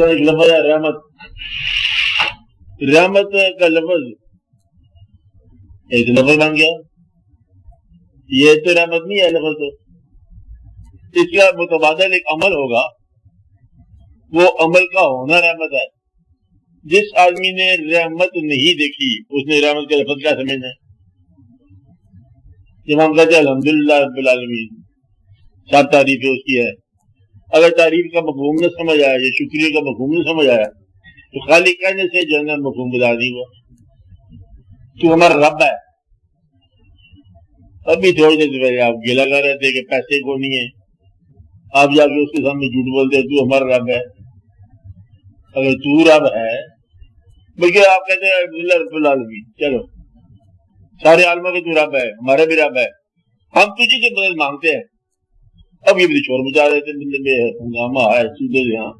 एक लफ्ज है रहमत। रहमत का लफ्ज एक लफ्ज बन गया, ये तो रहमत नहीं है लफ्ज। तो इसका मुतबादल एक अमल होगा, वो अमल का होना रहमत है। जिस आदमी ने रहमत नहीं देखी उसने रहमत का लफ्ज क्या समझना है? जब हम कहते हैं अल्हम्दुलिल्लाह रब्बिल आलमीन, सब तारीफ उसकी है, अगर तारीफ का मफहूम न समझ आया या शुक्रिया का मफहूम न समझ आया तो खाली कहने से जो है ना मफहूम बता नहीं हुआ। तू हमारा रब है। अभी थोड़ी देर पहले आप गिला कर रहे थे कि पैसे को नहीं है, आप जाके उसके सामने झूठ बोलते तू हमारा रब है। अगर तू रब है, बल्कि आप कहते हैं अल्हम्दुलिल्लाह रब्बिल आलमीन, चलो सारे आलमा के तू रब है, हमारा भी रब है, हम तुझे से मदद मांगते हैं। अब ये भी शोर मचा रहे थे, हंगामा है सीधे यहाँ